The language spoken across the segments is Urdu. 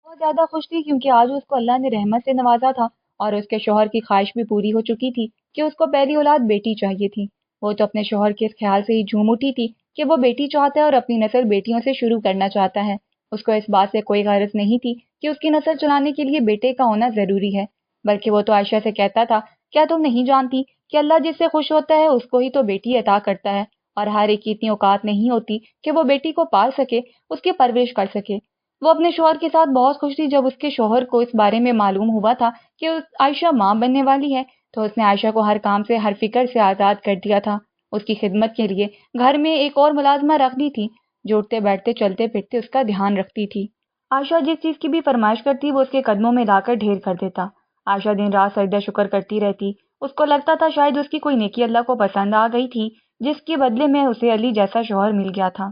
بہت زیادہ خوش تھی کیونکہ آج اس کو اللہ نے رحمت سے نوازا تھا اور اس کے شوہر کی خواہش بھی پوری ہو چکی تھی کہ اس کو پہلی اولاد بیٹی چاہیے تھی۔ وہ تو اپنے شوہر کے اس خیال سے ہی جھوم اٹھی تھی کہ وہ بیٹی چاہتا ہے اور اپنی نسل بیٹیوں سے شروع کرنا چاہتا ہے۔ اس کو اس بات سے کوئی غرض نہیں تھی کہ اس کی نسل چلانے کے لیے بیٹے کا ہونا ضروری ہے، بلکہ وہ تو عائشہ سے کہتا تھا، کیا تم نہیں جانتی کہ اللہ جس سے خوش ہوتا ہے اس کو ہی تو بیٹی عطا کرتا ہے، اور ہر ایک کی اتنی اوقات نہیں ہوتی کہ وہ بیٹی کو پال سکے، اس کی پرورش کر سکے۔ وہ اپنے شوہر کے ساتھ بہت خوش تھی جب اس کے شوہر کو اس بارے میں معلوم ہوا تھا کہ عائشہ ماں بننے والی ہے، تو اس نے عائشہ کو ہر کام سے، ہر فکر سے آزاد کر دیا تھا۔ اس کی خدمت کے لیے گھر میں ایک اور ملازمہ رکھ دی تھی جو اٹھتے بیٹھتے چلتے پھرتے اس کا دھیان رکھتی تھی۔ عائشہ جس چیز کی بھی فرمائش کرتی وہ اس کے قدموں میں لا کر ڈھیر کر دیتا۔ عائشہ دن رات سجدہ شکر کرتی رہتی۔ اس کو لگتا تھا شاید اس کی کوئی نیکی اللہ کو پسند آ گئی تھی، جس کے بدلے میں اسے علی جیسا شوہر مل گیا تھا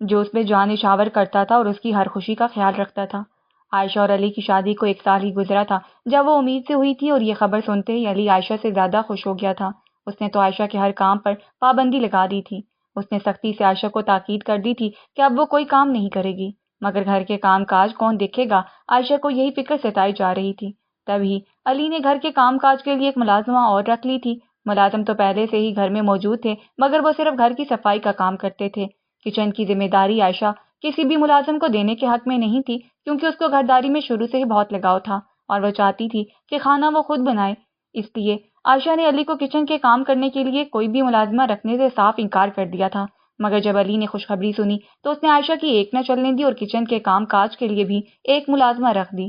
جو اس پہ جان نشاور کرتا تھا اور اس کی ہر خوشی کا خیال رکھتا تھا۔ عائشہ اور علی کی شادی کو 1 سال ہی گزرا تھا جب وہ امید سے ہوئی تھی، اور یہ خبر سنتے ہی علی عائشہ سے زیادہ خوش ہو گیا تھا۔ اس نے تو عائشہ کے ہر کام پر پابندی لگا دی تھی۔ اس نے سختی سے عائشہ کو تاکید کر دی تھی کہ اب وہ کوئی کام نہیں کرے گی، مگر گھر کے کام کاج کون دیکھے گا؟ عائشہ کو یہی فکر ستائی جا رہی تھی۔ تبھی علی نے گھر کے کام کاج کے لیے ایک ملازمہ اور رکھ لی تھی۔ ملازم تو پہلے سے ہی گھر میں موجود تھے، مگر وہ صرف گھر کی صفائی کا کام کرتے تھے۔ کچن کی ذمہ داری عائشہ کسی بھی ملازم کو دینے کے حق میں نہیں تھی، کیونکہ اس کو گھرداری میں شروع سے ہی بہت لگاؤ تھا اور وہ چاہتی تھی کہ کھانا وہ خود بنائے۔ اس لیے عائشہ نے علی کو کچن کے کام کرنے کے لیے کوئی بھی ملازمہ رکھنے سے صاف انکار کر دیا تھا، مگر جب علی نے خوشخبری سنی تو اس نے عائشہ کی ایک نہ چلنے دی اور کچن کے کام کاج کے لیے بھی ایک ملازمہ رکھ دی۔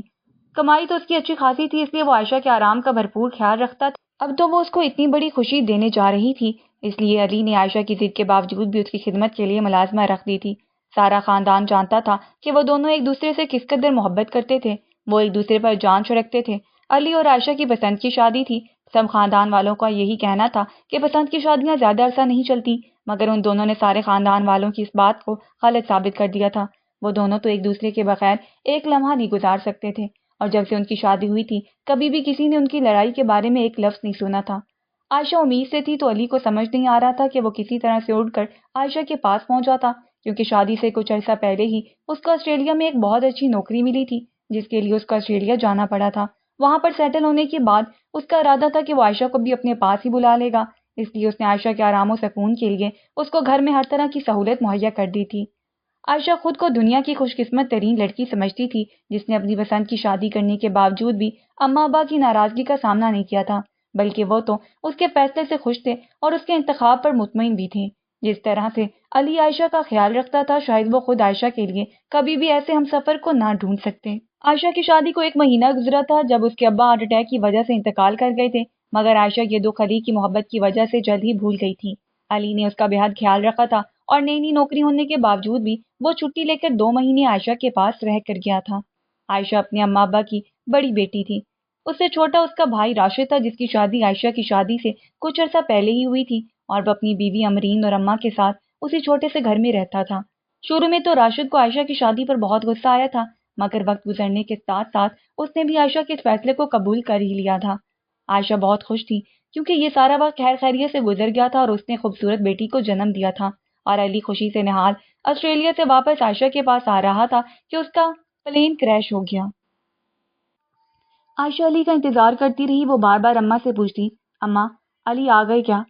کمائی تو اس کی اچھی خاصی تھی، اس لیے وہ عائشہ کے آرام کا بھرپور خیال رکھتا تھا۔ اب تو وہ اس کو اتنی بڑی خوشی دینے جا رہی تھی، اس لیے علی نے عائشہ کی ضد کے باوجود بھی اس کی خدمت کے لیے ملازمہ رکھ دی تھی۔ سارا خاندان جانتا تھا کہ وہ دونوں ایک دوسرے سے کس قدر محبت کرتے تھے، وہ ایک دوسرے پر جان چھڑکتے تھے۔ علی اور عائشہ کی پسند کی شادی تھی۔ سب خاندان والوں کا یہی کہنا تھا کہ پسند کی شادیاں زیادہ عرصہ نہیں چلتی، مگر ان دونوں نے سارے خاندان والوں کی اس بات کو غلط ثابت کر دیا تھا۔ وہ دونوں تو ایک دوسرے کے بغیر ایک لمحہ نہیں گزار سکتے تھے، اور جب سے ان کی شادی ہوئی تھی کبھی بھی کسی نے ان کی لڑائی کے بارے میں ایک لفظ نہیں سنا تھا۔ عائشہ امید سے تھی تو علی کو سمجھ نہیں آ رہا تھا کہ وہ کسی طرح سے اڑ کر عائشہ کے پاس پہنچ جاتا، کیونکہ شادی سے کچھ عرصہ پہلے ہی اس کو آسٹریلیا میں ایک بہت اچھی نوکری ملی تھی، جس کے لیے اس کو آسٹریلیا جانا پڑا تھا۔ وہاں پر سیٹل ہونے کے بعد اس کا ارادہ تھا کہ وہ عائشہ کو بھی اپنے پاس ہی بلا لے گا، اس لیے اس نے عائشہ کے آرام و سکون کے لیے اس کو گھر میں ہر طرح کی سہولت مہیا کر دی تھی۔ عائشہ خود کو دنیا کی خوش قسمت ترین لڑکی سمجھتی تھی جس نے اپنی پسند کی شادی کرنے کے باوجود بھی اماں ابا کی ناراضگی کا سامنا نہیں کیا تھا، بلکہ وہ تو اس کے فیصلے سے خوش تھے اور اس کے انتخاب پر مطمئن بھی تھے۔ جس طرح سے علی عائشہ کا خیال رکھتا تھا شاید وہ خود عائشہ کے لیے کبھی بھی ایسے ہم سفر کو نہ ڈھونڈ سکتے۔ عائشہ کی شادی کو 1 مہینہ گزرا تھا جب اس کے ابا ہارٹ اٹیک کی وجہ سے انتقال کر گئے تھے، مگر عائشہ یہ دکھ علی کی محبت کی وجہ سے جلد ہی بھول گئی تھی۔ علی نے اس کا بے حد خیال رکھا تھا اور نئی نوکری ہونے کے باوجود بھی وہ چھٹی لے کر 2 مہینے عائشہ کے پاس رہ کر گیا تھا۔ عائشہ اپنے اماں ابا کی بڑی بیٹی تھی۔ اس سے چھوٹا اس کا بھائی راشد تھا جس کی شادی عائشہ کی شادی سے کچھ عرصہ پہلے ہی ہوئی تھی، اور وہ اپنی بیوی امرین اور اماں کے ساتھ اسی چھوٹے سے گھر میں رہتا تھا۔ شروع میں تو راشد کو عائشہ کی شادی پر بہت غصہ آیا تھا، مگر وقت گزرنے کے ساتھ ساتھ اس نے بھی عائشہ کے اس فیصلے کو قبول کر ہی لیا تھا۔ عائشہ بہت خوش تھی کیونکہ یہ سارا وقت خیر خیریت سے گزر گیا تھا اور اس نے خوبصورت بیٹی کو جنم دیا تھا، اور علی خوشی سے نہال آسٹریلیا سے واپس عائشہ کے پاس آ رہا تھا کہ اس کا پلین کریش ہو گیا۔ عائشہ علی کا انتظار کرتی رہی۔ وہ بار بار اماں سے پوچھتی، اماں علی آ گئے کیا؟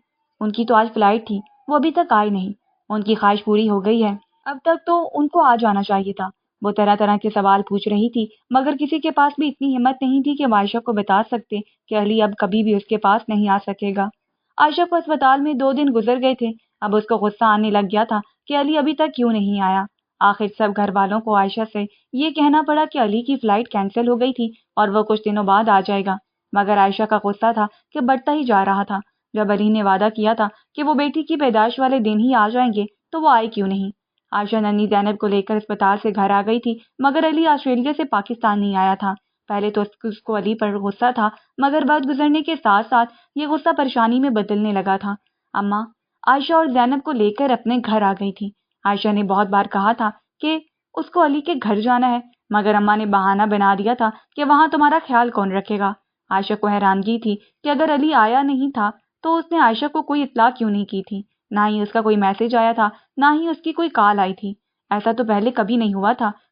ان کی تو آج فلائٹ تھی، وہ ابھی تک آئے نہیں۔ ان کی خواہش پوری ہو گئی ہے؟ اب تک تو ان کو آ جانا چاہیے تھا۔ وہ طرح طرح کے سوال پوچھ رہی تھی، مگر کسی کے پاس بھی اتنی ہمت نہیں تھی کہ وہ عائشہ کو بتا سکتے کہ علی اب کبھی بھی اس کے پاس نہیں آ سکے گا۔ عائشہ کو اسپتال میں 2 دن گزر گئے تھے۔ اب اس کو غصہ آنے لگ گیا تھا کہ علی ابھی تک کیوں نہیں آیا۔ آخر سب گھر والوں کو عائشہ سے یہ کہنا پڑا کہ علی کی فلائٹ کینسل ہو گئی تھی اور وہ کچھ دنوں بعد آ جائے گا، مگر عائشہ کا غصہ تھا کہ بڑھتا ہی جا رہا تھا۔ جب علی نے وعدہ کیا تھا کہ وہ بیٹی کی پیدائش والے دن ہی آ جائیں گے تو وہ آئے کیوں نہیں؟ عائشہ ننھی زینب کو لے کر اسپتال سے گھر آ گئی تھی، مگر علی آسٹریلیا سے پاکستان نہیں آیا تھا۔ پہلے تو اس کو علی پر غصہ تھا، مگر وقت گزرنے کے ساتھ ساتھ یہ غصہ پریشانی میں بدلنے لگا تھا۔ اماں عائشہ اور زینب کو لے کر اپنے گھر آ گئی تھی۔ عائشہ نے بہت بار کہا تھا کہ اس کو علی کے گھر جانا ہے، مگر اماں نے بہانہ بنا دیا تھا کہ وہاں تمہارا خیال کون رکھے گا۔ عائشہ کو حیرانگی تھی کہ اگر علی آیا نہیں تھا تو اس نے عائشہ کو کوئی اطلاع کیوں نہیں کی تھی، نہ ہی اس کا کوئی میسج آیا تھا، نہ ہی اس کی کوئی کال آئی تھی۔ ایسا تو پہلے کبھی نہیں ہوا تھا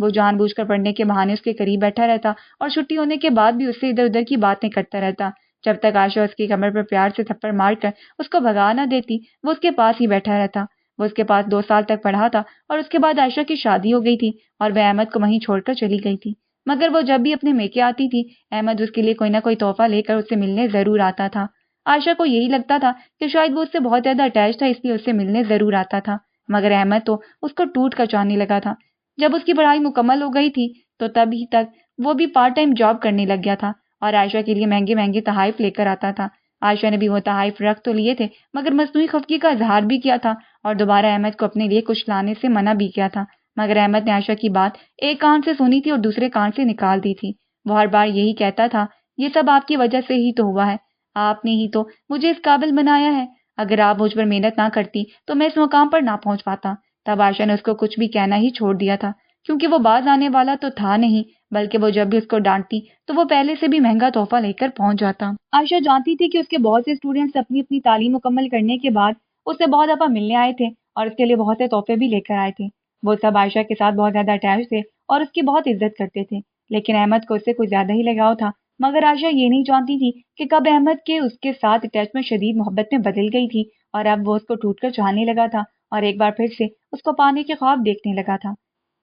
وہ جان بوجھ کر پڑھنے کے بہانے اس کے قریب بیٹھا رہتا اور چھٹی ہونے کے بعد بھی اس سے ادھر ادھر کی باتیں کرتا رہتا۔ جب تک عائشہ اس کی کمر پر پیار سے تھپڑ مار کر اس کو بھگا نہ دیتی وہ اس کے پاس ہی بیٹھا رہتا۔ وہ اس کے پاس 2 سال تک پڑھا تھا اور اس کے بعد عائشہ کی شادی ہو گئی تھی اور وہ احمد کو وہیں چھوڑ کر چلی گئی تھی۔ مگر وہ جب بھی اپنے میکے آتی تھی احمد اس کے لیے کوئی نہ کوئی تحفہ لے کر اس سے ملنے ضرور آتا تھا۔ عائشہ کو یہی لگتا تھا کہ شاید وہ اس سے بہت زیادہ اٹیچ تھا، اس لیے اس سے ملنے ضرور آتا تھا، مگر احمد تو اس کو ٹوٹ کر چاہنے لگا تھا۔ جب اس کی پڑھائی مکمل ہو گئی تھی تو تبھی تک وہ بھی پارٹ ٹائم جاب کرنے لگ گیا تھا اور عائشہ کے لیے مہنگے مہنگے تحائف لے کر آتا تھا۔ عائشہ نے بھی وہ تحائف رکھ تو لیے تھے مگر مصنوعی خفگی کا اظہار بھی کیا تھا اور دوبارہ احمد کو اپنے لیے کچھ لانے سے منع بھی کیا تھا، مگر احمد نے عائشہ کی بات ایک کان سے سنی تھی اور دوسرے کان سے نکال دی تھی۔ وہ ہر بار یہی کہتا تھا، یہ سب آپ کی وجہ سے ہی تو ہوا ہے، آپ نے ہی تو مجھے اس قابل بنایا ہے، اگر آپ مجھ پر محنت نہ کرتی تو میں اس مقام پر نہ پہنچ پاتا۔ تب عائشہ نے اس کو کچھ بھی کہنا ہی چھوڑ دیا تھا، کیونکہ وہ باز آنے والا تو تھا نہیں، بلکہ وہ جب بھی اس کو ڈانٹتی تو وہ پہلے سے بھی مہنگا تحفہ لے کر پہنچ جاتا۔ عائشہ جانتی تھی کہ اس کے بہت سے اسٹوڈنٹس اپنی اپنی تعلیم مکمل کرنے کے بعد اس سے بہت دفعہ ملنے آئے تھے اور اس کے لیے بہت سے تحفے بھی لے کر آئے تھے۔ وہ سب عائشہ کے ساتھ بہت زیادہ اٹیچ تھے اور اس کی بہت عزت کرتے تھے، لیکن احمد کو اس سے کچھ زیادہ ہی لگاؤ تھا۔ مگر عائشہ یہ نہیں جانتی تھی کہ کب احمد کے اس کے ساتھ اٹیچمنٹ شدید محبت میں بدل گئی تھی اور اب وہ اس کو ٹوٹ کر چاہنے لگا تھا اور ایک بار پھر سے اس کو پانے کے خواب دیکھنے لگا تھا۔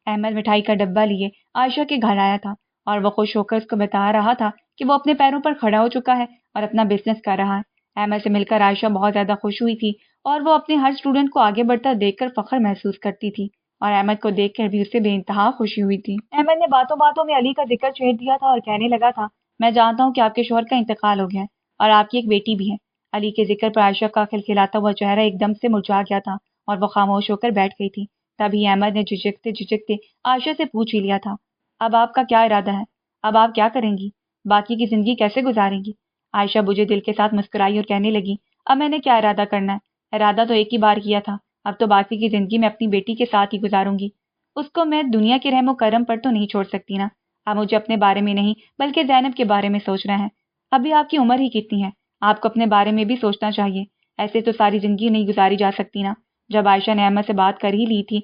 احمد مٹھائی کا ڈبہ لیے عائشہ کے گھر آیا تھا اور وہ خوش ہو کر اس کو بتا رہا تھا کہ وہ اپنے پیروں پر کھڑا ہو چکا ہے اور اپنا بزنس کر رہا ہے۔ احمد سے مل کر عائشہ بہت زیادہ خوش ہوئی تھی اور وہ اپنے ہر اسٹوڈنٹ کو آگے بڑھتا دیکھ کر فخر محسوس کرتی تھی اور احمد کو دیکھ کر بھی اسے بے انتہا خوشی ہوئی تھی۔ احمد نے باتوں باتوں میں علی کا ذکر چھیڑ دیا تھا اور کہنے لگا تھا، میں جانتا ہوں کہ آپ کے شوہر کا انتقال ہو گیا ہے اور آپ کی ایک بیٹی بھی ہے۔ علی کے ذکر پر عائشہ کا کھلکھلاتا ہوا چہرہ ایک دم سے مرجھا گیا تھا اور وہ خاموش ہو کر بیٹھ گئی تھی۔ تبھی احمد نے جھجکتے جھجکتے عائشہ سے پوچھ ہی لیا تھا، اب آپ کا کیا ارادہ ہے؟ اب آپ کیا کریں گی؟ باقی کی زندگی کیسے گزاریں گی؟ عائشہ بجھے دل کے ساتھ مسکرائی اور کہنے لگی، اب میں نے کیا ارادہ کرنا ہے؟ ارادہ تو ایک ہی بار کیا تھا، اب تو باقی کی زندگی میں اپنی بیٹی کے ساتھ ہی گزاروں گی۔ اس کو میں دنیا کے رحم و کرم پر تو نہیں چھوڑ سکتی نا۔ اب مجھے اپنے بارے میں نہیں بلکہ زینب کے بارے میں سوچنا ہے۔ ابھی آپ کی عمر ہی کتنی ہے، آپ کو اپنے بارے میں بھی سوچنا چاہیے، ایسے تو ساری زندگی نہیں گزاری جا سکتی نا۔ جب عائشہ نے احمد سے بات کر ہی لی تھی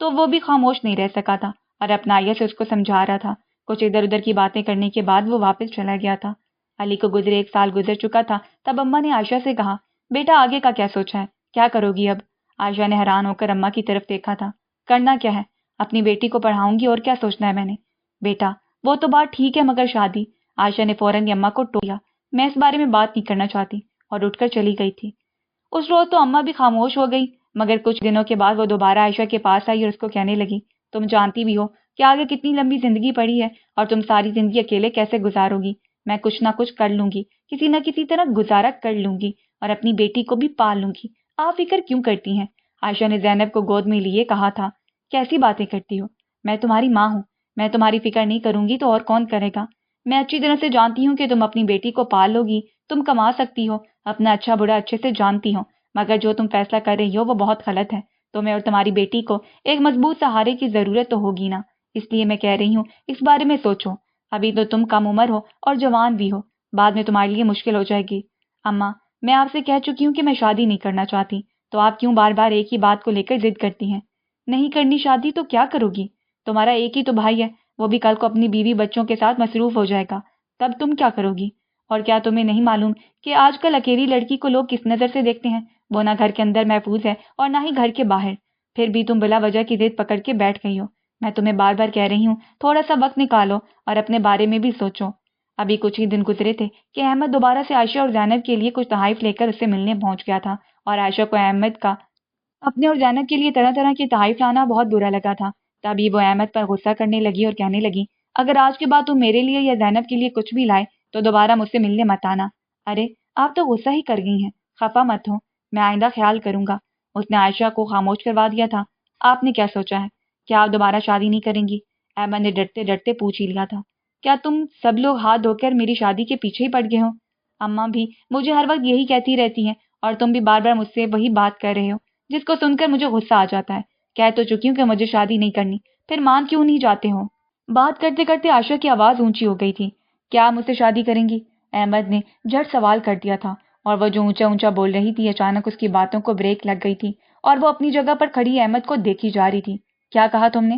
تو وہ بھی خاموش نہیں رہ سکا تھا اور اپنائیت سے اس کو سمجھا رہا تھا۔ کچھ ادھر ادھر کی باتیں کرنے کے بعد وہ واپس چلا گیا تھا۔ علی کو گزرے 1 سال گزر چکا تھا، تب اماں نے عائشہ سے کہا، بیٹا آگے کا کیا سوچا ہے، کیا کرو گی اب؟ عائشہ نے حیران ہو کر اماں کی طرف دیکھا تھا۔ کرنا کیا ہے، اپنی بیٹی کو پڑھاؤں گی، اور کیا سوچنا ہے میں نے؟ بیٹا وہ تو بات ٹھیک ہے مگر شادی؟ عائشہ نے فوراً اماں کو ٹوکا، میں اس بارے میں بات نہیں کرنا چاہتی، اور اٹھ کر چلی گئی تھی۔ اس روز تو اماں بھی خاموش ہو گئی، مگر کچھ دنوں کے بعد وہ دوبارہ عائشہ کے پاس آئی اور اس کو کہنے لگی، تم جانتی بھی ہو کہ آگے کتنی لمبی زندگی پڑی ہے اور تم ساری زندگی اکیلے کیسے گزارو گی؟ میں کچھ نہ کچھ کر لوں گی، کسی نہ کسی طرح گزارا کر لوں گی اور اپنی بیٹی کو بھی پال لوں گی۔ آپ فکر کیوں کرتی ہیں؟ عائشہ نے زینب کو گود میں لیے کہا تھا، کیسی باتیں کرتی ہو؟ میں تمہاری ماں ہوں، میں تمہاری فکر نہیں کروں گی تو اور کون کرے گا؟ میں اچھی طرح سے جانتی ہوں کہ تم اپنی بیٹی کو پال لو گی، تم کما سکتی ہو، اپنا اچھا برا اچھے سے جانتی ہو، مگر جو تم فیصلہ کر رہی ہو وہ بہت غلط ہے۔ تمہیں اور تمہاری بیٹی کو ایک مضبوط سہارے کی ضرورت تو ہوگی نا، اس لیے میں کہہ رہی ہوں اس بارے میں سوچو۔ ابھی تو تم کم عمر ہو اور جوان بھی ہو، بعد میں تمہارے لیے مشکل ہو جائے گی۔ اماں میں آپ سے کہہ چکی ہوں کہ میں شادی نہیں کرنا چاہتی، تو آپ کیوں بار بار ایک ہی بات کو لے کر ضد کرتی ہیں؟ نہیں کرنی شادی تو کیا کرو گی؟ تمہارا ایک ہی تو بھائی ہے، وہ بھی کل کو اپنی بیوی بچوں کے ساتھ مصروف ہو جائے گا، تب تم کیا کرو گی؟ اور کیا تمہیں نہیں معلوم کہ آج کل اکیلی لڑکی کو لوگ کس نظر سے دیکھتے ہیں؟ وہ نہ گھر کے اندر محفوظ ہے اور نہ ہی گھر کے باہر، پھر بھی تم بلا وجہ کی ضد پکڑ کے بیٹھ گئی ہو۔ میں تمہیں بار بار کہہ رہی ہوں تھوڑا سا وقت نکالو اور اپنے بارے میں بھی سوچو۔ ابھی کچھ ہی دن گزرے تھے کہ احمد دوبارہ سے عائشہ اور زینب کے لیے کچھ تحائف لے کر اس سے ملنے پہنچ گیا تھا اور عائشہ کو احمد کا اپنے اور زینب کے لیے طرح طرح کے تحائف لانا بہت برا لگا تھا۔ تبھی وہ احمد پر غصہ کرنے لگی اور کہنے لگی، اگر آج کے بعد تم میرے لیے یا زینب کے لیے کچھ بھی لائے تو دوبارہ مجھ سے ملنے مت آنا۔ ارے آپ تو غصہ ہی کر گئی ہیں، خفا مت ہو، میں آئندہ خیال کروں گا۔ اس نے عائشہ کو خاموش کروا دیا تھا۔ آپ نے کیا سوچا ہے؟ کیا آپ دوبارہ شادی نہیں کریں گی؟ احمد نے ڈرتے ڈرتے پوچھ ہی لیا تھا۔ کیا تم سب لوگ ہاتھ دھو کر میری شادی کے پیچھے ہی پڑ گئے ہو؟ اماں بھی مجھے ہر وقت یہی کہتی رہتی ہیں اور تم بھی بار بار مجھ سے وہی بات کر رہے ہو، جس کو سن کر مجھے غصہ آ جاتا ہے۔ کہہ تو چکی ہوں کہ مجھے شادی نہیں کرنی، پھر مان کیوں نہیں جاتے ہو؟ بات کرتے کرتے عائشہ کی آواز اونچی ہو گئی تھی۔ کیا آپ مجھ سے شادی کریں گی؟ احمد نے جھٹ سوال کر دیا تھا اور وہ جو اونچا اونچا بول رہی تھی اچانک اس کی باتوں کو بریک لگ گئی تھی اور وہ اپنی جگہ پر کھڑی احمد کو دیکھی جا رہی تھی۔ کیا کہا تم نے؟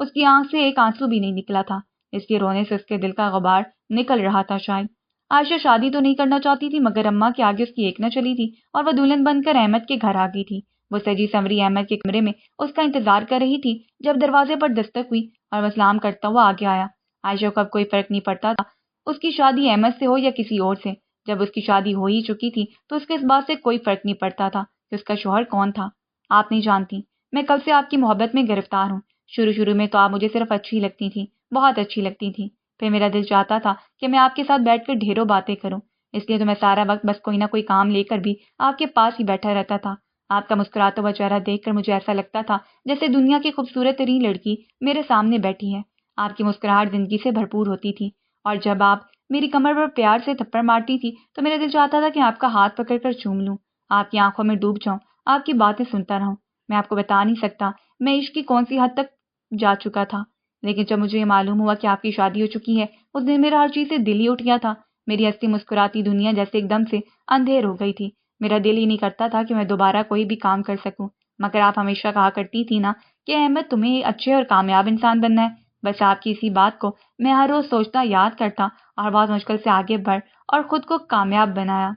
اس کی آنکھ سے ایک آنسو بھی نہیں نکلا تھا، اس لیے رونے سے اس کے دل کا غبار نکل رہا تھا شاید۔ عائشہ شادی تو نہیں کرنا چاہتی تھی، مگر اماں کے آگے اس کی ایک نہ چلی تھی اور وہ دلہن بن کر احمد کے گھر آ گئی تھی۔ وہ سجی سنوری احمد کے کمرے میں اس کا انتظار کر رہی تھی جب دروازے پر دستک ہوئی اور وہ سلام کرتا ہوا آگے آیا۔ عائشہ کو اب کوئی فرق نہیں پڑتا تھا اس کی شادی احمد سے ہو یا کسی اور سے۔ جب اس کی شادی ہو ہی چکی تھی تو اس کے اس بات سے کوئی فرق نہیں پڑتا تھا کہ اس کا شوہر کون تھا۔ آپ نہیں جانتی، میں کل سے آپ کی محبت میں گرفتار ہوں۔ شروع میں تو آپ مجھے صرف اچھی لگتی تھی، بہت اچھی لگتی تھی۔ پھر میرا دل چاہتا تھا کہ میں آپ کے ساتھ بیٹھ کر ڈھیروں باتیں کروں، اس لیے تو میں سارا وقت بس کوئی نہ کوئی کام لے کر بھی آپ کے پاس ہی بیٹھا رہتا تھا۔ آپ کا مسکراتا ہوا چہرہ دیکھ کر مجھے ایسا لگتا تھا جیسے دنیا کی خوبصورت ترین لڑکی میرے سامنے بیٹھی ہے۔ آپ کی مسکراہٹ زندگی سے بھرپور ہوتی تھی، اور جب آپ میری کمر پر پیار سے تھپڑ مارتی تھی تو میرا دل چاہتا تھا کہ آپ کا ہاتھ پکڑ کر چوم لوں، آپ کی آنکھوں میں ڈوب جاؤں، آپ کی باتیں سنتا رہوں۔ میں آپ کو بتا نہیں سکتا میں عشق کی کون سی حد تک جا چکا تھا، لیکن جب مجھے یہ معلوم ہوا کہ آپ کی شادی ہو چکی ہے، اس دن میرا ہر چیز سے دل ہی اٹھ گیا تھا۔ میری ہستی مسکراتی دنیا جیسے ایک دم سے اندھیر ہو گئی تھی۔ میرا دل ہی نہیں کرتا تھا کہ میں دوبارہ کوئی بھی کام کر سکوں، مگر آپ ہمیشہ کہا کرتی تھی نا کہ احمد تمہیں اچھے اور کامیاب انسان بننا ہے۔ بس آپ کی اسی بات کو میں ہر روز سوچتا، یاد کرتا اور بہت مشکل سے آگے بڑھ اور خود کو کامیاب بنایا۔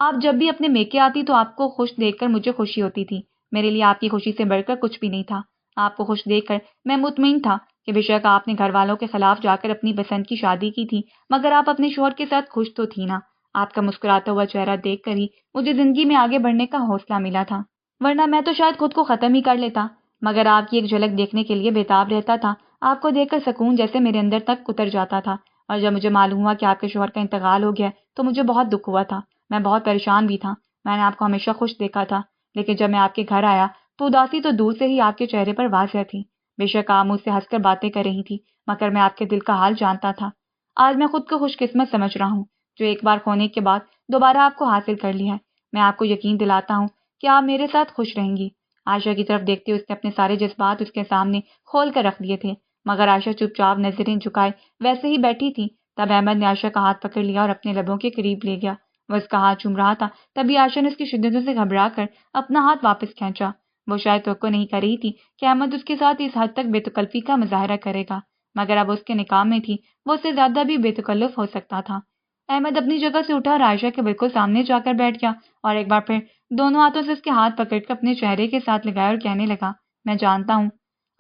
آپ جب بھی اپنے میکے آتی تو آپ کو خوش دیکھ کر مجھے خوشی ہوتی تھی۔ میرے لیے آپ کی خوشی سے بڑھ کر کچھ بھی نہیں تھا۔ آپ کو خوش دیکھ کر میں مطمئن تھا کہ بے شک آپ نے گھر والوں کے خلاف جا کر اپنی پسند کی شادی کی تھی، مگر آپ اپنے شوہر کے ساتھ خوش تو تھی نا۔ آپ کا مسکراتا ہوا چہرہ دیکھ کر ہی مجھے زندگی میں آگے بڑھنے کا حوصلہ ملا تھا، ورنہ میں تو شاید خود کو ختم ہی کر لیتا۔ مگر آپ کی ایک جھلک دیکھنے کے لیے بےتاب رہتا تھا۔ آپ کو دیکھ کر سکون جیسے میرے اندر تک اتر جاتا تھا، اور جب مجھے معلوم ہوا کہ آپ کے شوہر کا انتقال ہو گیا تو مجھے بہت دکھ ہوا تھا۔ میں بہت پریشان بھی تھا۔ میں نے آپ کو ہمیشہ خوش دیکھا تھا، لیکن جب میں آپ کے گھر آیا تو اداسی تو دور سے ہی آپ کے چہرے پر واضح تھی۔ بے شک آپ مجھ سے ہنس کر باتیں کر رہی تھی، مگر میں آپ کے دل کا حال جانتا تھا۔ آج میں خود کو خوش قسمت سمجھ رہا ہوں جو ایک بار کھونے کے بعد دوبارہ آپ کو حاصل کر لیا ہے۔ میں آپ کو یقین دلاتا ہوں کہ آپ میرے ساتھ خوش رہیں گی۔ عائشہ کی طرف دیکھتے ہوئے اس نے اپنے سارے جذبات اس کے سامنے کھول کر رکھ دیے تھے، مگر عائشہ چپ چاپ نظریں جھکائے ویسے ہی بیٹھی تھی۔ تب احمد نے عائشہ کا ہاتھ پکڑ لیا اور اپنے لبوں کے قریب لے گیا۔ وہ اس کا ہاتھ چوم رہا تھا، تبھی عائشہ نے اس کی شدتوں سے گھبرا کر اپنا ہاتھ واپس کھینچا۔ وہ شاید توقع نہیں کر رہی تھی کہ احمد اس کے ساتھ اس حد تک بے تکلفی کا مظاہرہ کرے گا، مگر اب اس کے نکاح میں تھی، وہ اس سے زیادہ بھی بے تکلف ہو سکتا تھا۔ احمد اپنی جگہ سے اٹھا اور عائشہ کے بالکل سامنے جا کر بیٹھ گیا، اور ایک بار پھر دونوں ہاتھوں سے اس کے ہاتھ پکڑ کر اپنے چہرے کے ساتھ لگایا اور کہنے لگا، میں جانتا ہوں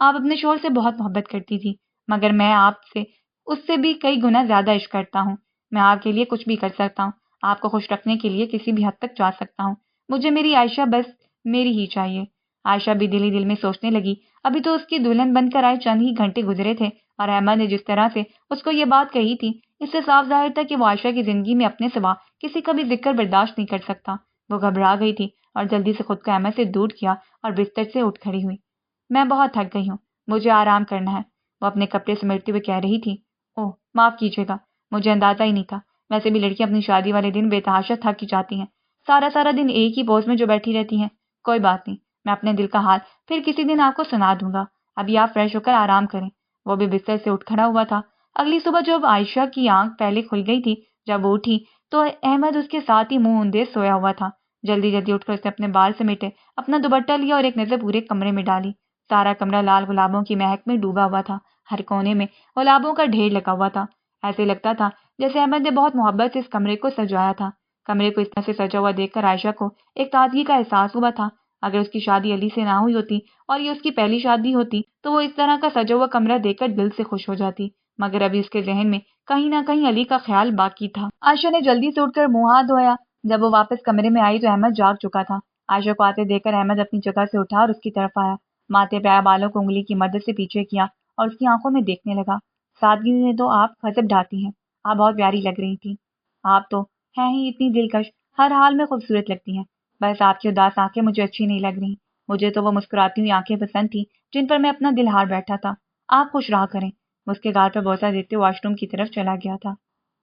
آپ اپنے شوہر سے بہت محبت کرتی تھی، مگر میں آپ سے اس سے بھی کئی گنا زیادہ عشق کرتا ہوں۔ میں آپ کے لیے کچھ بھی کر سکتا ہوں، آپ کو خوش رکھنے کے لیے کسی بھی حد تک جا سکتا ہوں۔ مجھے میری عائشہ بس میری ہی چاہیے۔ عائشہ بھی دل ہی دل میں سوچنے لگی، ابھی تو اس کی دلہن بن کر آئے چند ہی گھنٹے گزرے تھے، اور احمد نے جس طرح سے اس کو یہ بات کہی تھی، اس سے صاف ظاہر تھا کہ وہ عائشہ کی زندگی میں اپنے سوا کسی کا بھی ذکر برداشت نہیں کر سکتا۔ وہ گھبرا گئی تھی اور جلدی سے خود کو احمد سے دور کیا اور بستر سے اٹھ کھڑی ہوئی۔ میں بہت تھک گئی ہوں، مجھے آرام کرنا ہے، وہ اپنے کپڑے سمیٹتے ہوئے کہہ رہی تھی۔ اوہ معاف کیجیے گا، مجھے اندازہ ہی نہیں تھا، ویسے بھی لڑکیاں اپنی شادی والے دن بے تحاشا تھک کی جاتی ہیں، سارا دن ایک ہی پوز میں جو بیٹھی رہتی ہیں۔ کوئی بات نہیں، میں اپنے دل کا حال پھر کسی دن آپ کو سنا دوں گا، ابھی آپ فریش ہو کر آرام کریں۔ وہ بھی بستر سے اٹھ کھڑا ہوا تھا۔ اگلی صبح جب عائشہ کی آنکھ پہلے کھل گئی تھی، جب وہ اٹھی تو احمد اس کے ساتھ ہی منہ اوندے سویا ہوا تھا۔ جلدی اٹھ کر اس نے اپنے بال سمیٹے، اپنا دوپٹہ لیا اور ایک نظر پورے کمرے میں ڈالی۔ سارا کمرہ لال گلابوں کی مہک میں ڈوبا ہوا تھا، ہر کونے میں گلابوں کا ڈھیر لگا ہوا تھا۔ ایسے لگتا تھا جیسے احمد نے بہت محبت سے اس کمرے کو سجایا تھا۔ کمرے کو اس طرح سے سجا ہوا دیکھ کر عائشہ کو ایک تازگی کا احساس ہوا تھا۔ اگر اس کی شادی علی سے نہ ہوئی ہوتی اور یہ اس کی پہلی شادی ہوتی تو وہ اس طرح کا سجا ہوا کمرہ دیکھ کر دل سے خوش ہو جاتی، مگر ابھی اس کے ذہن میں کہیں نہ کہیں علی کا خیال باقی تھا۔ عائشہ نے جلدی سے اٹھ کر منہ ہاتھ دھویا۔ جب وہ واپس کمرے میں آئی تو احمد جاگ چکا تھا۔ عائشہ کو آتے دیکھ کر احمد اپنی جگہ سے اٹھا اور اس کی طرف آیا، ماتھے پہ آیا بالوں کو انگلی کی مدد سے پیچھے کیا اور اس کی آنکھوں میں دیکھنے لگا۔ سادگی میں تو آپ غضب ڈھاتی ہیں، آپ بہت پیاری لگ رہی تھی۔ آپ تو ہیں ہی اتنی دلکش، ہر حال میں خوبصورت لگتی ہیں، بس آپ کی اداس آنکھیں مجھے اچھی نہیں لگ رہی۔ مجھے تو وہ مسکراتی ہوئی آنکھیں پسند تھی جن پر میں اپنا دل ہار بیٹھا تھا۔ آپ خوش رہا کریں۔ وہ اس کے گال پر بوسہ دیتے واش روم کی طرف چلا گیا تھا۔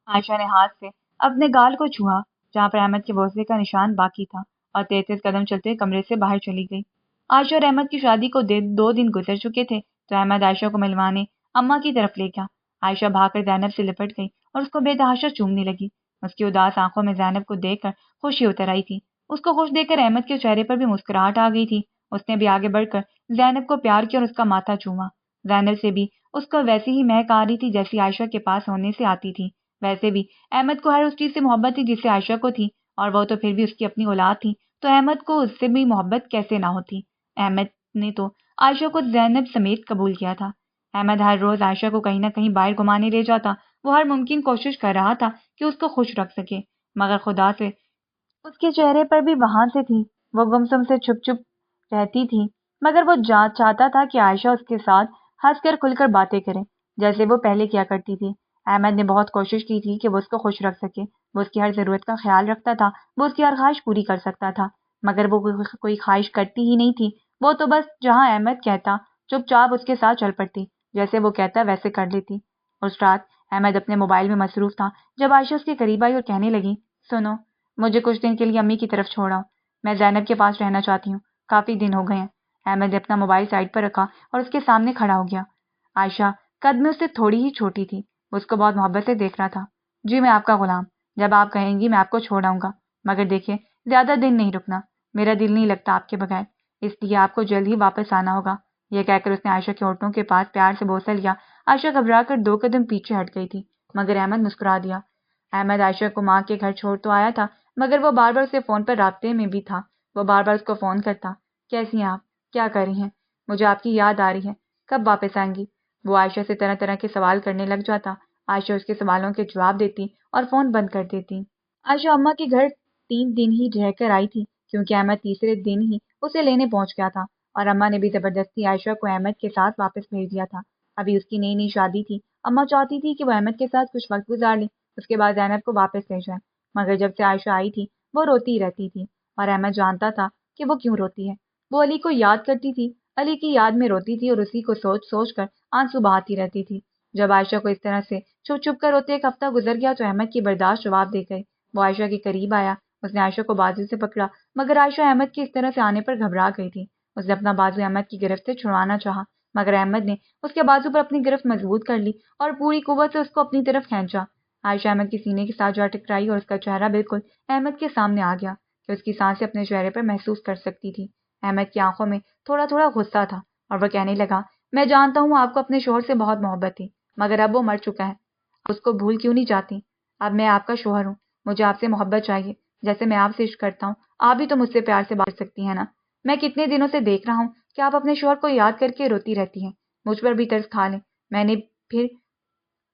عائشہ نے ہاتھ سے اپنے گال کو چھوا جہاں پر احمد کے بوسے کا نشان باقی تھا، اور تیز تیز قدم چلتے کمرے سے باہر چلی گئی۔ عائشہ اور احمد کی شادی کو 2 دن گزر چکے تھے تو احمد عائشہ کو ملوانے اماں کی طرف لے گیا۔ عائشہ بھاگ کر زینب سے لپٹ گئی اور اس کو بے تحاشا چومنے لگی۔ اس کی اداس آنکھوں میں زینب کو دیکھ کر خوشی اتر آئی تھی۔ اس کو خوش دیکھ کر احمد کے چہرے پر بھی مسکراہٹ آ گئی تھی۔ اس نے بھی آگے بڑھ کر زینب کو پیار کیا اور اس کا ماتھا چوما۔ زینب سے بھی اس کو ویسی ہی مہک آ رہی تھی جیسی عائشہ کے پاس ہونے سے آتی تھی۔ ویسے بھی احمد کو ہر اس چیز سے محبت تھی جس سے عائشہ کو تھی، اور وہ تو پھر بھی اس کی اپنی اولاد تھی، تو احمد کو اس سے بھی محبت کیسے نہ ہوتی۔ احمد نے تو عائشہ کو زینب سمیت قبول کیا تھا۔ احمد ہر روز عائشہ کو کہیں نہ کہیں باہر گھمانے لے جاتا، وہ ہر ممکن کوشش کر رہا تھا کہ اس کو خوش رکھ سکے، مگر خدا سے اس کے چہرے پر بھی وہاں سے تھی، وہ گمسم سے چھپ چھپ رہتی تھی، مگر وہ چاہتا تھا کہ عائشہ اس کے ساتھ ہنس کر کھل کر باتیں کرے جیسے وہ پہلے کیا کرتی تھی۔ احمد نے بہت کوشش کی تھی کہ وہ اس کو خوش رکھ سکے، وہ اس کی ہر ضرورت کا خیال رکھتا تھا، وہ اس کی ہر خواہش پوری کر سکتا تھا، مگر وہ کوئی خواہش کرتی ہی نہیں تھی۔ وہ تو بس جہاں احمد کہتا چپ چاپ اس کے ساتھ چل پڑتی، جیسے وہ کہتا ویسے کر لیتی۔ اس رات احمد اپنے موبائل میں مصروف تھا جب عائشہ اس کے قریب آئی اور کہنے لگی، سنو، مجھے کچھ دن کے لیے امی کی طرف چھوڑ آؤ، میں زینب کے پاس رہنا چاہتی ہوں، کافی دن ہو گئے ہیں۔ احمد نے اپنا موبائل سائڈ پر رکھا اور اس کے سامنے کھڑا ہو گیا۔ عائشہ قد میں اس سے تھوڑی ہی چھوٹی تھی، وہ اس کو بہت محبت سے دیکھ رہا تھا۔ جی میں آپ کا غلام، جب آپ کہیں گی میں آپ کو چھوڑ آؤں گا، مگر دیکھیں زیادہ دن نہیں رکنا، میرا دل نہیں لگتا آپ کے بغیر، اس لیے آپ کو جلد ہی واپس آنا ہوگا۔ یہ کہہ کر اس نے عائشہ کے ہونٹوں کے پاس پیار سے بوسہ لیا۔ عائشہ گھبرا کر 2 قدم پیچھے ہٹ گئی تھی، مگر احمد مسکرا دیا۔ احمد عائشہ کو ماں کے گھر چھوڑ تو آیا تھا، مگر وہ بار بار اسے فون پر رابطے میں بھی تھا، وہ بار بار اس کو فون کرتا، کیسی ہیں آپ، کیا کر رہی ہیں، مجھے آپ کی یاد آ رہی ہے، کب واپس آئیں گی۔ وہ عائشہ سے طرح طرح کے سوال کرنے لگ جاتا، عائشہ اس کے سوالوں کے جواب دیتی اور فون بند کر دیتی۔ عائشہ اماں کے گھر 3 دن ہی رہ کر آئی تھی، کیونکہ احمد تیسرے دن ہی اسے لینے پہنچ گیا تھا، اور اماں نے بھی زبردستی عائشہ کو احمد کے ساتھ واپس بھیج دیا تھا۔ ابھی اس کی نئی نئی شادی تھی، اماں چاہتی تھی کہ وہ احمد کے ساتھ کچھ وقت گزار لے، اس کے بعد زینب کو واپس لے جائے، مگر جب سے عائشہ آئی تھی وہ روتی رہتی تھی، اور احمد جانتا تھا کہ وہ کیوں روتی ہے۔ وہ علی کو یاد کرتی تھی، علی کی یاد میں روتی تھی، اور اسی کو سوچ سوچ کر آنسو بہاتی رہتی تھی۔ جب عائشہ کو اس طرح سے چھپ چھپ کر روتے 1 ہفتہ گزر گیا تو احمد کی برداشت جواب دے گئے۔ وہ عائشہ کے قریب آیا، اس نے عائشہ کو بازو سے پکڑا، مگر عائشہ احمد کے اس طرح سے آنے پر گھبرا گئی تھی۔ اس نے اپنا بازو احمد کی گرفت سے چھڑوانا چاہا، مگر احمد نے اس کے بازو پر اپنی گرفت مضبوط کر لی اور پوری قوت سے اس کو اپنی طرف کھینچا۔ عائشہ احمد کے سینے کے ساتھ جا ٹکرائی اور اس کا چہرہ بالکل احمد کے سامنے آ گیا کہ اس کی سانسیں اپنے چہرے پر محسوس کر سکتی تھی۔ احمد کی آنکھوں میں تھوڑا تھوڑا غصہ تھا، اور وہ کہنے لگا، میں جانتا ہوں آپ کو اپنے شوہر سے بہت محبت تھی، مگر اب وہ مر چکا ہے، اس کو بھول کیوں نہیں جاتی؟ اب میں آپ کا شوہر ہوں، مجھے آپ سے محبت چاہیے، جیسے میں آپ سے عشق کرتا ہوں، آپ بھی تو مجھ سے پیار سے بات کر سکتی ہیں نا۔ میں کتنے دنوں سے دیکھ رہا ہوں کہ آپ اپنے شوہر کو یاد کر کے روتی رہتی ہیں، مجھ پر بھی ترس کھا لیں، میں نے پھر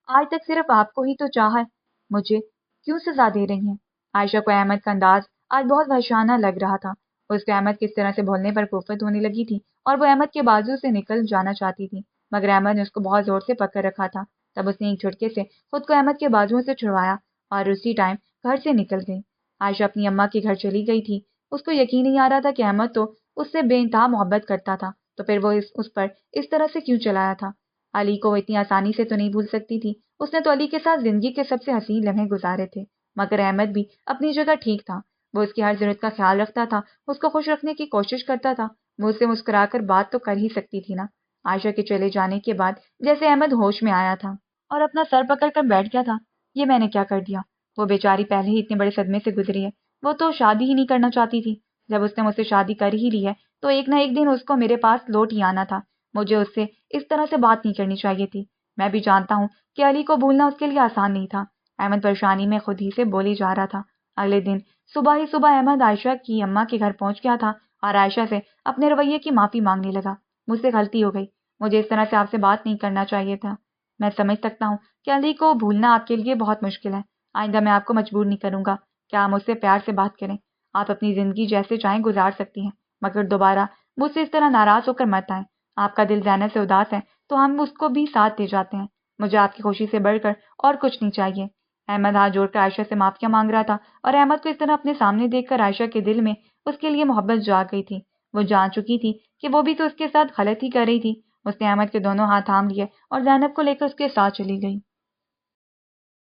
آج تک صرف آپ کو ہی تو چاہا ہے، مجھے کیوں سزا دے رہی ہیں؟ عائشہ کو احمد کا انداز آج بہت وحشیانہ لگ رہا تھا، اس کو احمد کس طرح سے بولنے پر کوفت ہونے لگی تھی، اور وہ احمد کے بازو سے نکل جانا چاہتی تھی، مگر احمد نے اس کو بہت زور سے پکڑ رکھا تھا۔ تب اس نے ایک جھٹکے سے خود کو احمد کے بازوؤں سے چھڑوایا اور اسی ٹائم گھر سے نکل گئی۔ عائشہ اپنی اماں کے گھر چلی گئی تھی، اس کو یقین نہیں آ رہا تھا کہ احمد تو اس سے بے انتہا محبت کرتا تھا، تو پھر وہ اس پر اس طرح سے کیوں چلایا تھا؟ علی کو وہ اتنی آسانی سے تو نہیں بھول سکتی تھی، اس نے تو علی کے ساتھ زندگی کے سب سے حسین لمحے گزارے تھے، مگر احمد بھی اپنی جگہ ٹھیک تھا، وہ اس کی ہر ضرورت کا خیال رکھتا تھا، اس کو خوش رکھنے کی کوشش کرتا تھا، وہ اس سے مسکرا کر بات تو کر ہی سکتی تھی نا۔ عائشہ کے چلے جانے کے بعد جیسے احمد ہوش میں آیا تھا اور اپنا سر پکڑ کر بیٹھ گیا تھا، یہ میں نے کیا کر دیا؟ وہ بیچاری پہلے ہی اتنے بڑے صدمے سے گزری ہے، وہ تو شادی ہی نہیں کرنا چاہتی تھی، جب اس نے مجھ سے شادی کر ہی لی ہے تو ایک نہ ایک دن اس کو میرے پاس لوٹ ہی آنا تھا، مجھے اس سے اس طرح سے بات نہیں کرنی چاہیے تھی۔ میں بھی جانتا ہوں کہ علی کو بھولنا اس کے لیے آسان نہیں تھا۔ احمد پریشانی میں خود ہی سے بولی جا رہا تھا۔ اگلے دن صبح ہی صبح احمد عائشہ کی اماں کے گھر پہنچ گیا تھا اور عائشہ سے اپنے رویے کی معافی مانگنے لگا۔ مجھ سے غلطی ہو گئی، مجھے اس طرح سے آپ سے بات نہیں کرنا چاہیے تھا، میں سمجھ سکتا ہوں کہ علی کو بھولنا آپ کے لیے بہت مشکل ہے، آئندہ میں آپ کو مجبور نہیں کروں گا کہ آپ مجھ سے پیار سے بات کریں، آپ اپنی زندگی جیسے چاہیں گزار سکتی ہیں، مگر دوبارہ مجھ سے اس طرح ناراض ہو کر مت آئیں۔ آپ کا دل زینب سے اداس ہے تو ہم اس کو بھی ساتھ دے جاتے ہیں، مجھے آپ کی خوشی سے بڑھ کر اور کچھ نہیں چاہیے۔ احمد ہاتھ جوڑ کر عائشہ سے معافیاں مانگ رہا تھا، اور احمد کو اس طرح اپنے سامنے دیکھ کر عائشہ کے دل میں اس کے لیے محبت جاگ گئی تھی۔ وہ جان چکی تھی کہ وہ بھی تو اس کے ساتھ غلط ہی کر رہی تھی۔ اس نے احمد کے دونوں ہاتھ تھام لیے اور زینب کو لے کر اس کے ساتھ چلی گئی۔